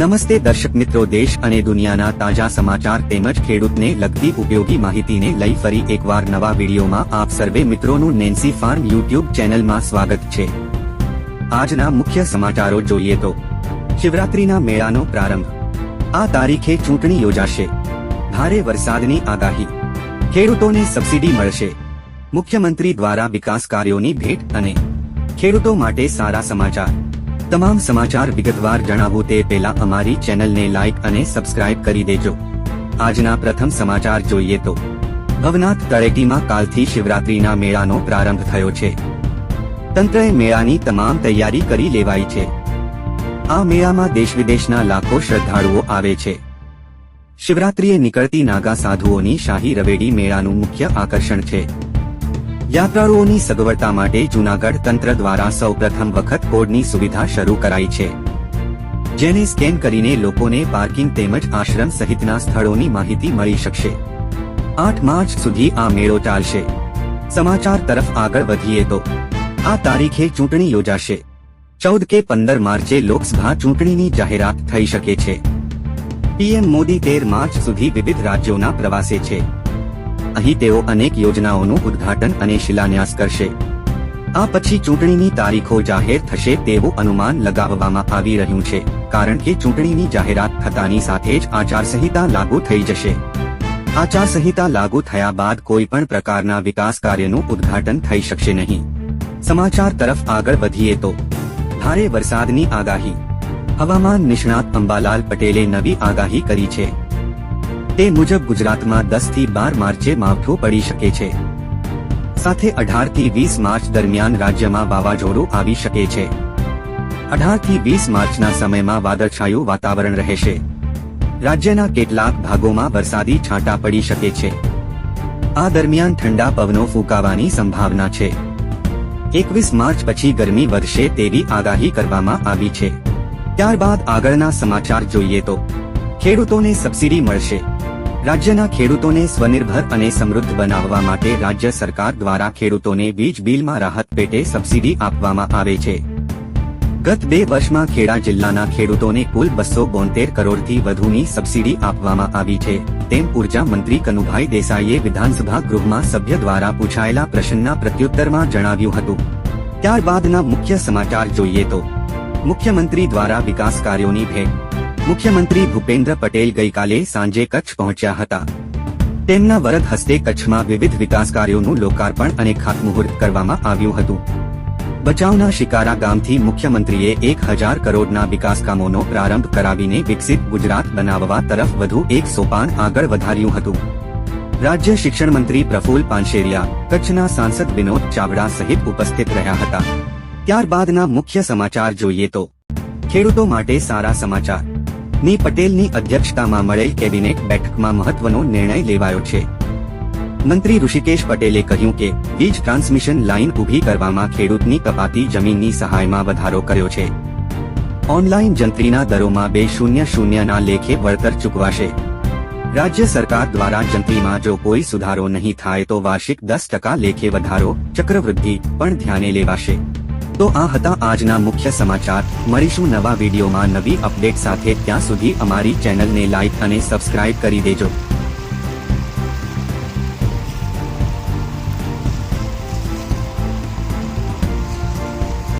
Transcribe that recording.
નમસ્તે દર્શક મિત્રો, દેશ અને દુનિયાના તાજા સમાચાર તેમજ ખેડૂતને લગતી ઉપયોગી માહિતીને લઈ ફરી એકવાર નવા વિડીયોમાં આપ સર્વે મિત્રોનું નેન્સી ફાર્મ યુટ્યુબ ચેનલમાં સ્વાગત છે। આજના મુખ્ય સમાચારો જોઈએ તો શિવરાત્રીના મેળાનો પ્રારંભ, આ તારીખે ચૂંટણી યોજાશે, ભારે વરસાદની આગાહી, ખેડૂતોને સબસિડી મળશે, મુખ્યમંત્રી દ્વારા વિકાસ કાર્યોની ભેટ અને ખેડૂતો માટે સારા સમાચાર। તમામ સમાચાર વિગતવાર જણાવું તે પહેલા અમારી ચેનલને લાઇક અને સબસ્ક્રાઇબ કરી દેજો। આજના પ્રથમ સમાચાર જોઈએ તો ભવનાથ તળેટીમાં કાલથી શિવરાત્રીના મેળાનો પ્રારંભ થયો છે। તંત્રએ મેળાની તમામ તૈયારી કરી લેવાઈ છે। આ મેળામાં દેશ વિદેશના લાખો શ્રદ્ધાળુઓ આવે છે। શિવરાત્રીએ નીકળતી નાગા સાધુઓની શાહી રવેડી મેળાનું મુખ્ય આકર્ષણ છે। યાત્રાળુઓની સગવડતા માટે જૂનાગઢ તંત્ર દ્વારા સૌપ્રથમ વખત કોડની સુવિધા શરૂ કરાઈ છે, જેને સ્કેન કરીને લોકોને પાર્કિંગ તેમજ આશ્રમ સહિતના સ્થળોની માહિતી મળી શકશે। 8 માર્ચ સુધી આ મેળો ચાલશે। સમાચાર તરફ આગળ વધીએ તો આ તારીખે ચૂંટણી યોજાશે। 14 કે 15 માર્ચે લોકસભા ચૂંટણીની જાહેરાત થઈ શકે છે। પીએમ મોદી 13 માર્ચ સુધી વિવિધ રાજ્યોના પ્રવાસે છે। અહીં તેઓ અનેક યોજનાઓનું ઉદ્ઘાટન અને શિલાન્યાસ કરશે। આ પછી ચૂંટણીની તારીખો જાહેર થશે તેવું અનુમાન લગાવવામાં આવી રહ્યું છે, કારણ કે ચૂંટણીની જાહેરાત થતાની સાથે જ આચારસંહિતા લાગુ થઈ જશે। આચારસંહિતા લાગુ થયા બાદ કોઈ પણ પ્રકારના વિકાસ કાર્યનું ઉદ્ઘાટન થઈ શકશે નહીં। સમાચાર તરફ આગળ વધીએ તો ભારે વરસાદની આગાહી, હવામાન નિષ્ણાત અંબાલાલ પટેલે નવી આગાહી કરી છે। તે મુજબ ગુજરાતમાં 10 થી 12 માર્ચે માવઠું પડી શકે છે, સાથે 18 થી 20 માર્ચ દરમિયાન રાજ્યમાં વાવાઝોડું આવી શકે છે। 18 થી 20 માર્ચના સમયમાં વાદળછાયું વાતાવરણ રહેશે। રાજ્યના કેટલાક ભાગોમાં વરસાદી છાંટા પડી શકે છે। આ દરમિયાન ઠંડા પવનો ફૂંકાવાની સંભાવના છે। 21 માર્ચ પછી ગરમી વધશે તેવી આગાહી કરવામાં આવી છે। ત્યારબાદ આગળના સમાચાર જોઈએ તો ખેડૂતોને સબસિડી મળશે। રાજ્યના ખેડૂતોને સ્વનિર્ભર અને સમૃદ્ધ બનાવવા માટે રાજ્ય સરકાર દ્વારા ખેડૂતોને વીજ બિલમાં રાહત પેટે સબસિડી આપવામાં આવે છે। ગત 2 વર્ષમાં ખેડા જિલ્લાના ખેડૂતોને કુલ 272 કરોડથી વધુની સબસિડી આપવામાં આવી છે, તેમ ઉર્જા મંત્રી કનુભાઈ દેસાઈએ વિધાનસભા ગૃહમાં સભ્ય દ્વારા પૂછાયેલા પ્રશ્નના પ્રત્યુત્તરમાં જણાવ્યું હતું। ત્યારબાદના મુખ્ય સમાચાર જોઈએ તો મુખ્યમંત્રી દ્વારા વિકાસ કાર્યોની ભેટ, મુખ્યમંત્રી ભૂપેન્દ્ર પટેલ ગઈકાલે સાંજે કચ્છ પહોંચ્યા હતા। તેમના વરદ હસ્તે કચ્છમાં વિવિધ વિકાસ કાર્યોનું લોકાર્પણ અને ખાતમુહૂર્ત કરવામાં આવ્યું હતું। બચાવના શિકારા ગામથી મુખ્યમંત્રીએ 1000 કરોડના વિકાસ કામોનો પ્રારંભ કરાવીને વિકસિત ગુજરાત બનાવવા તરફ વધુ એક સોપાન આગળ વધાર્યું હતું। રાજ્ય શિક્ષણ મંત્રી પ્રફુલ્લ પાનશેરિયા, કચ્છના સાંસદ વિનોદ ચાવડા સહિત ઉપસ્થિત રહ્યા હતા। ત્યારબાદના મુખ્ય સમાચાર જોઈએ તો ખેડૂતો માટે સારા સમાચાર, ની પટેલની અધ્યક્ષતામાં મળેલ કેબિનેટ બેઠકમાં મહત્વનો નિર્ણય લેવાયો છે। મંત્રી ઋષિકેશ પટેલે કહ્યું કે વીજ ટ્રાન્સમિશન લાઇન ઊભી કરવામાં ખેડૂતની કપાતી જમીનની સહાયમાં વધારો કર્યો છે। ઓનલાઈન જંત્રીના દરોમાં 200ના લેખે વળતર ચૂકવાશે। રાજ્ય સરકાર દ્વારા જંત્રીમાં જો કોઈ સુધારો નહીં થાય તો વાર્ષિક 10% લેખે વધારો, ચક્રવૃદ્ધિ પણ ધ્યાને લેવાશે। તો આ હતા આજના મુખ્ય સમાચાર। મળીશું નવા વિડીયોમાં નવી અપડેટ સાથે। ત્યાં સુધી અમારી ચેનલને લાઇક અને સબસ્ક્રાઇબ કરી દેજો।